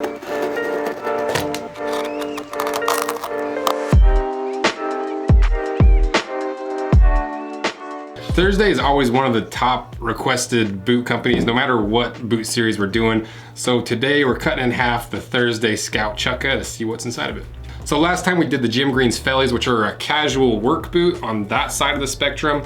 Thursday is always one of the top requested boot companies, no matter what boot series we're doing. So today we're cutting in half the Thursday Scout Chukka to see what's inside of it. So last time we did the Gym Greens Fellies, which are a casual work boot on that side of the spectrum.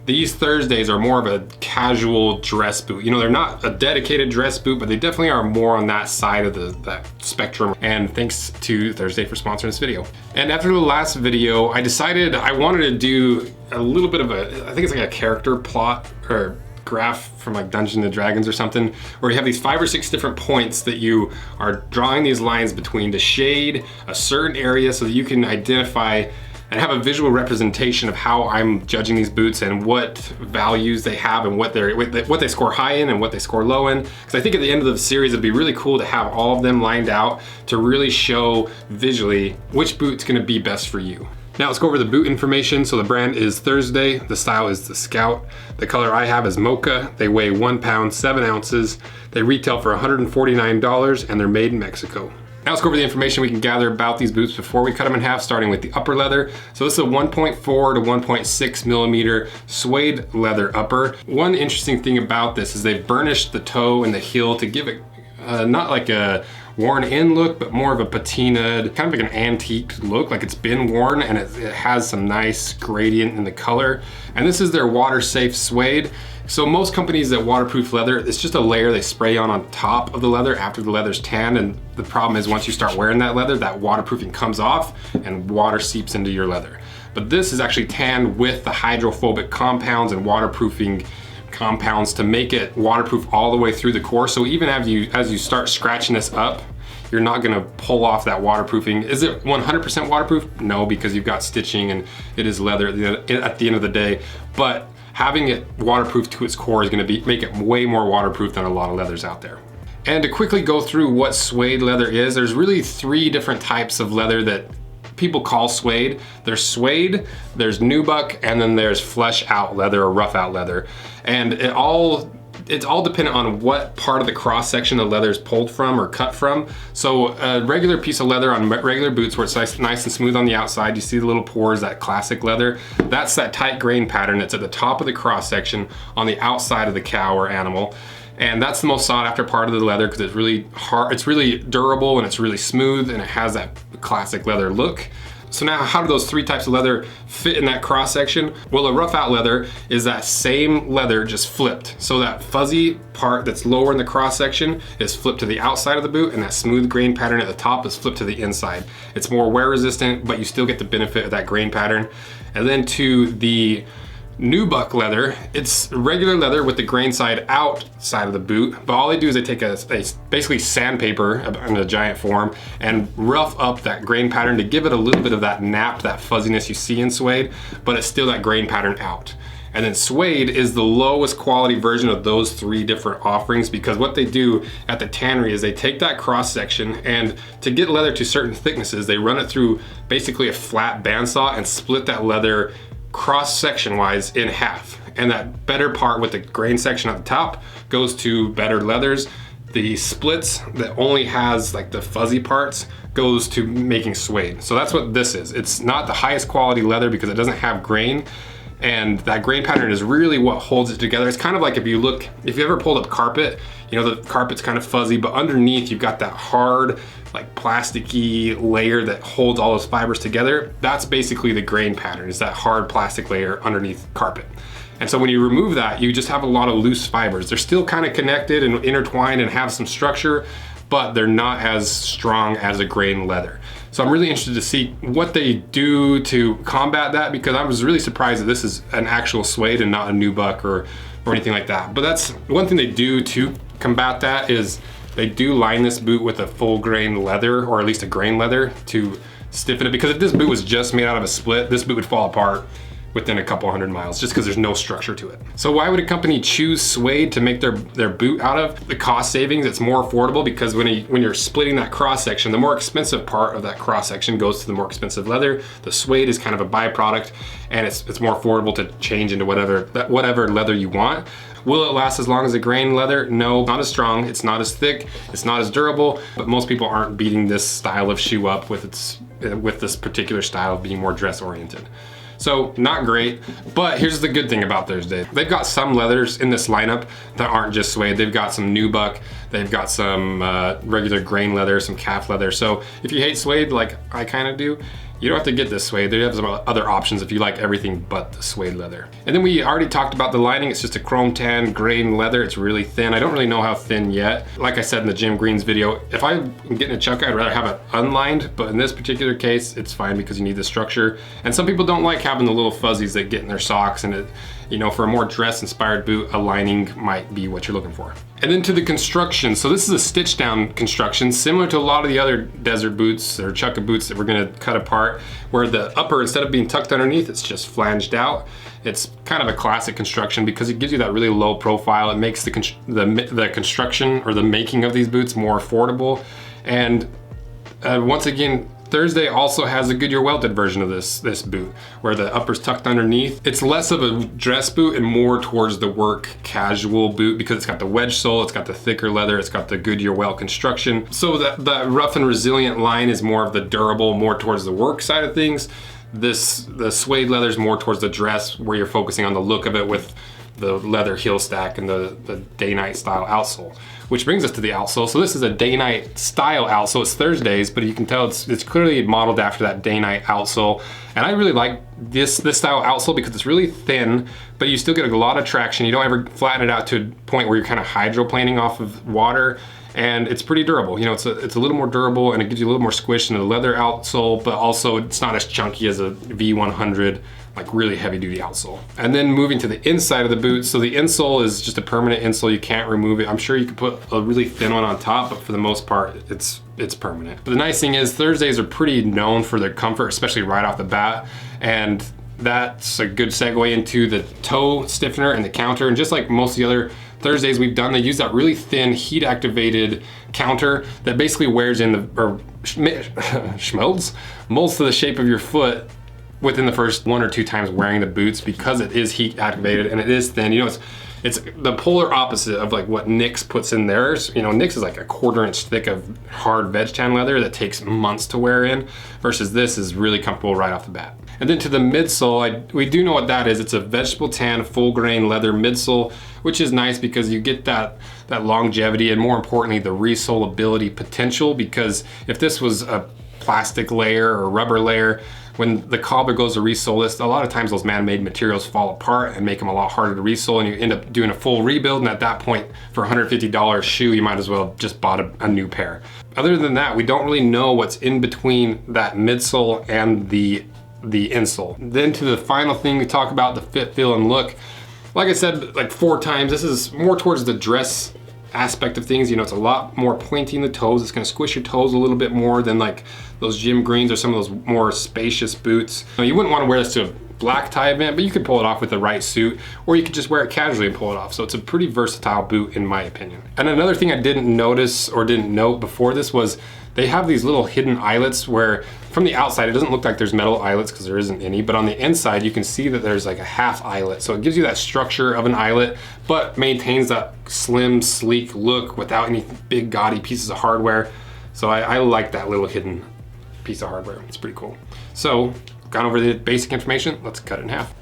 These Thursdays are more of a casual dress boot. You know, they're not a dedicated dress boot, but they definitely are more on that side of that spectrum. And thanks to Thursday for sponsoring this video. And after the last video, I decided I wanted to do a little bit of I think it's like a character plot or graph from like Dungeons and Dragons or something, where you have these 5 or 6 different points that you are drawing these lines between to shade a certain area so that you can identify and have a visual representation of how I'm judging these boots and what values they have and what they score high in and what they score low in. Because I think at the end of the series, it'd be really cool to have all of them lined out to really show visually which boot's gonna be best for you. Now let's go over the boot information. So the brand is Thursday, the style is the Scout. The color I have is Mocha. They weigh 1 pound, 7 ounces. They retail for $149 and they're made in Mexico. Now let's go over the information we can gather about these boots before we cut them in half, starting with the upper leather. So this is a 1.4 to 1.6 millimeter suede leather upper. One interesting thing about this is they've burnished the toe and the heel to give it not like a worn in look, but more of a patinaed, kind of like an antique look, like it's been worn, and it has some nice gradient in the color. And this is their water safe suede. So most companies that waterproof leather, it's just a layer they spray on top of the leather after the leather's tanned. And the problem is once you start wearing that leather, that waterproofing comes off and water seeps into your leather. But this is actually tanned with the hydrophobic compounds and waterproofing compounds to make it waterproof all the way through the core. So even as you start scratching this up, you're not gonna pull off that waterproofing. Is it 100% waterproof? No, because you've got stitching and it is leather at the end of the day. But having it waterproof to its core is gonna make it way more waterproof than a lot of leathers out there. And to quickly go through what suede leather is, there's really 3 different types of leather that people call suede. There's suede, there's nubuck, and then there's flesh out leather or rough out leather. And it's all dependent on what part of the cross section the leather is pulled from or cut from. So a regular piece of leather on regular boots where it's nice and smooth on the outside, you see the little pores, that classic leather, that's that tight grain pattern that's at the top of the cross section on the outside of the cow or animal. And that's the most sought after part of the leather because it's really hard, it's really durable and it's really smooth and it has that classic leather look. So now how do those 3 types of leather fit in that cross section? Well, a rough out leather is that same leather just flipped. So that fuzzy part that's lower in the cross section is flipped to the outside of the boot, and that smooth grain pattern at the top is flipped to the inside. It's more wear resistant, but you still get the benefit of that grain pattern. And then to the nubuck leather, it's regular leather with the grain side outside of the boot, but all they do is they take a basically sandpaper in a giant form and rough up that grain pattern to give it a little bit of that nap, that fuzziness you see in suede, but it's still that grain pattern out. And then suede is the lowest quality version of those 3 different offerings, because what they do at the tannery is they take that cross section, and to get leather to certain thicknesses, they run it through basically a flat bandsaw and split that leather cross section wise in half, and that better part with the grain section at the top goes to better leathers. The splits that only has like the fuzzy parts goes to making suede. So that's what this is. It's not the highest quality leather because it doesn't have grain, and that grain pattern is really what holds it together. It's kind of like if you ever pulled up carpet, you know, the carpet's kind of fuzzy, but underneath you've got that hard, like plasticky layer that holds all those fibers together. That's basically the grain pattern, is that hard plastic layer underneath carpet. And so when you remove that, you just have a lot of loose fibers. They're still kind of connected and intertwined and have some structure, but they're not as strong as a grain leather. So I'm really interested to see what they do to combat that, because I was really surprised that this is an actual suede and not a nubuck or anything like that. But that's one thing they do to combat that, is they do line this boot with a full grain leather, or at least a grain leather, to stiffen it. Because if this boot was just made out of a split, this boot would fall apart within a couple 100 miles, just because there's no structure to it. So why would a company choose suede to make their boot out of? The cost savings, it's more affordable, because when you're splitting that cross section, the more expensive part of that cross section goes to the more expensive leather. The suede is kind of a byproduct, and it's more affordable to change into whatever leather you want. Will it last as long as a grain leather? No, not as strong, it's not as thick, it's not as durable, but most people aren't beating this style of shoe up with this particular style of being more dress oriented. So not great, but here's the good thing about Thursday. They've got some leathers in this lineup that aren't just suede. They've got some Nubuck, they've got some regular grain leather, some calf leather. So if you hate suede like I kind of do, you don't have to get this suede. They have some other options if you like everything but the suede leather. And then we already talked about the lining. It's just a chrome tan grain leather. It's really thin. I don't really know how thin yet. Like I said in the Jim Green's video, if I'm getting a Chukka, I'd rather have it unlined, but in this particular case, it's fine because you need the structure. And some people don't like having the little fuzzies that get in their socks, and it, you know, for a more dress inspired boot, a lining might be what you're looking for. And then to the construction. So this is a stitch down construction, similar to a lot of the other desert boots or Chukka boots that we're gonna cut apart, where the upper, instead of being tucked underneath, it's just flanged out. It's kind of a classic construction because it gives you that really low profile. It makes the construction or the making of these boots more affordable. And once again, Thursday also has a Goodyear welted version of this boot, where the upper's tucked underneath. It's less of a dress boot and more towards the work casual boot because it's got the wedge sole, it's got the thicker leather, it's got the Goodyear welt construction. So that rough and resilient line is more of the durable, more towards the work side of things. The suede leather is more towards the dress, where you're focusing on the look of it with the leather heel stack and the day-night style outsole. Which brings us to the outsole. So this is a day-night style outsole. It's Thursdays, but you can tell it's clearly modeled after that day-night outsole. And I really like this style outsole because it's really thin, but you still get a lot of traction. You don't ever flatten it out to a point where you're kind of hydroplaning off of water. And it's pretty durable. You know, it's a little more durable, and it gives you a little more squish in the leather outsole, but also it's not as chunky as a V100, like really heavy duty outsole. And then moving to the inside of the boot. So the insole is just a permanent insole. You can't remove it. I'm sure you could put a really thin one on top, but for the most part, it's permanent. But the nice thing is Thursdays are pretty known for their comfort, especially right off the bat. And that's a good segue into the toe stiffener and the counter. And just like most of the other Thursdays we've done, they use that really thin heat activated counter that basically wears in molds to the shape of your foot within the first 1 or 2 times wearing the boots, because it is heat activated and it is thin. You know, it's the polar opposite of like what Nix puts in theirs. You know, Nix is like a 1/4 inch thick of hard veg tan leather that takes months to wear in, versus this is really comfortable right off the bat. And then to the midsole, we do know what that is. It's a vegetable tan full grain leather midsole, which is nice because you get that longevity and, more importantly, the resoleability potential. Because if this was a plastic layer or rubber layer, when the cobbler goes to resole this, a lot of times those man-made materials fall apart and make them a lot harder to resole, and you end up doing a full rebuild. And at that point, for a $150 shoe, you might as well just bought a new pair. Other than that, we don't really know what's in between that midsole and the insole. Then to the final thing we talk about, the fit, feel, and look. Like I said like 4 times, this is more towards the dress aspect of things. You know, it's a lot more pointy in the toes. It's gonna squish your toes a little bit more than like those Jim Greens or some of those more spacious boots. Now, you wouldn't want to wear this to a black tie event, but you could pull it off with the right suit, or you could just wear it casually and pull it off. So it's a pretty versatile boot in my opinion. And another thing I didn't notice or didn't note before this was they have these little hidden eyelets where from the outside, it doesn't look like there's metal eyelets because there isn't any, but on the inside, you can see that there's like a half eyelet. So it gives you that structure of an eyelet, but maintains that slim, sleek look without any big gaudy pieces of hardware. So I like that little hidden piece of hardware. It's pretty cool. So, gone over the basic information, let's cut it in half.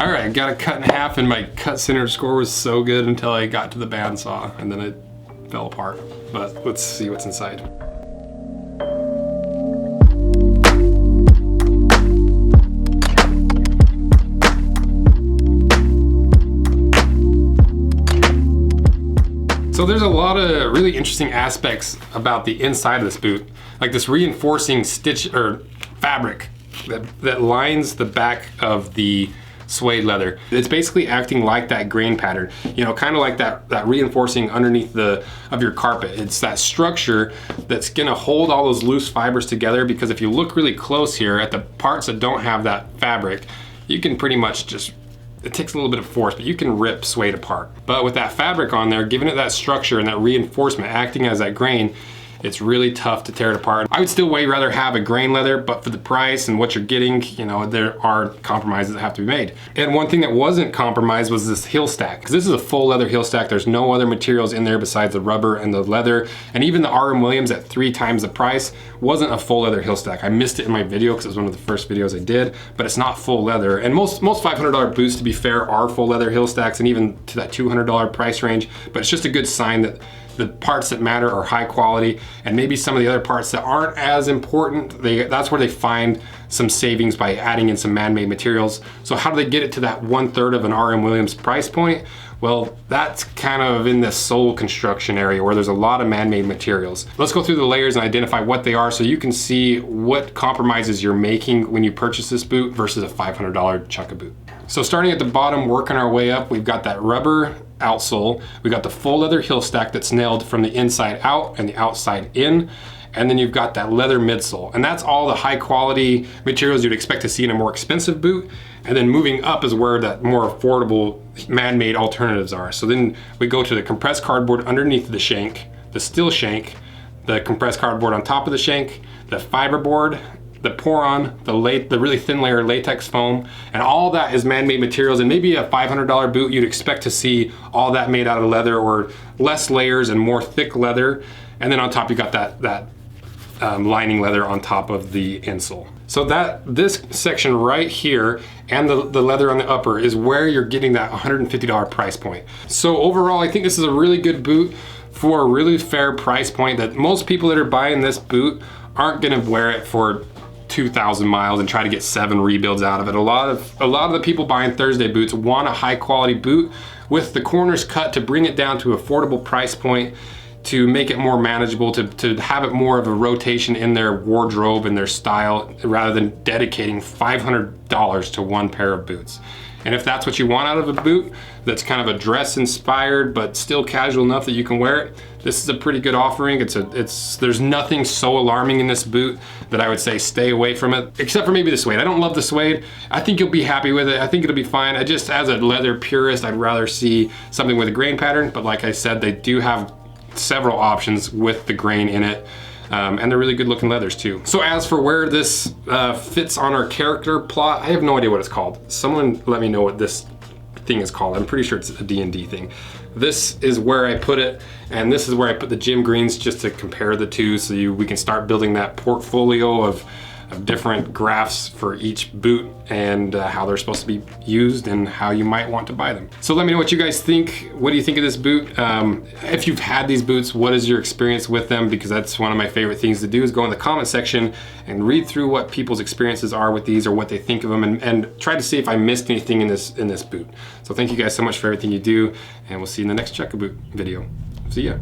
All right, got it cut in half, and my cut center score was so good until I got to the bandsaw, and then it fell apart. But let's see what's inside. So there's a lot of really interesting aspects about the inside of this boot, like this reinforcing stitch or fabric that lines the back of the suede leather. It's basically acting like that grain pattern, you know, kind of like that reinforcing underneath of your carpet. It's that structure that's gonna hold all those loose fibers together, because if you look really close here at the parts that don't have that fabric, you can pretty much just, it takes a little bit of force, but you can rip suede apart. But with that fabric on there, giving it that structure and that reinforcement acting as that grain, it's really tough to tear it apart. I would still way rather have a grain leather, but for the price and what you're getting, you know, there are compromises that have to be made. And one thing that wasn't compromised was this heel stack, because this is a full leather heel stack. There's no other materials in there besides the rubber and the leather. And even the RM Williams at 3 times the price wasn't a full leather heel stack. I missed it in my video because it was one of the first videos I did, but it's not full leather. And most $500 boots, to be fair, are full leather heel stacks, and even to that $200 price range. But it's just a good sign that the parts that matter are high quality, and maybe some of the other parts that aren't as important, that's where they find some savings by adding in some man-made materials. So how do they get it to that 1/3 of an RM Williams price point? Well, that's kind of in the sole construction area where there's a lot of man-made materials. Let's go through the layers and identify what they are so you can see what compromises you're making when you purchase this boot versus a $500 Chukka boot. So starting at the bottom, working our way up, we've got that rubber outsole. We got the full leather heel stack that's nailed from the inside out and the outside in. And then you've got that leather midsole. And that's all the high quality materials you'd expect to see in a more expensive boot. And then moving up is where that more affordable man-made alternatives are. So then we go to the compressed cardboard underneath the shank, the steel shank, the compressed cardboard on top of the shank, the fiberboard, the pour-on, the really thin layer of latex foam, and all that is man-made materials. And maybe a $500 boot, you'd expect to see all that made out of leather, or less layers and more thick leather. And then on top you got that lining leather on top of the insole. So this section right here and the leather on the upper is where you're getting that $150 price point. So overall, I think this is a really good boot for a really fair price point, that most people that are buying this boot aren't gonna wear it for 2,000 miles and try to get 7 rebuilds out of it. A lot of the people buying Thursday boots want a high quality boot with the corners cut to bring it down to affordable price point, to make it more manageable, to have it more of a rotation in their wardrobe and their style, rather than dedicating $500 to one pair of boots. And if that's what you want out of a boot, that's kind of a dress inspired but still casual enough that you can wear it, this is a pretty good offering. There's nothing so alarming in this boot that I would say stay away from it, except for maybe the suede. I don't love the suede. I think you'll be happy with it. I think it'll be fine. As a leather purist, I'd rather see something with a grain pattern, but like I said, they do have several options with the grain in it. And they're really good looking leathers too. So as for where this fits on our character plot, I have no idea what it's called. Someone let me know what this thing is called. I'm pretty sure it's a D&D thing. This is where I put it, and this is where I put the gym greens, just to compare the two, so we can start building that portfolio of different graphs for each boot, and how they're supposed to be used and how you might want to buy them. So let me know what you guys think. What do you think of this boot? If you've had these boots, what is your experience with them? Because that's one of my favorite things to do, is go in the comment section and read through what people's experiences are with these, or what they think of them, and try to see if I missed anything in this boot. So thank you guys so much for everything you do, and we'll see you in the next Chukka Boot video. See ya.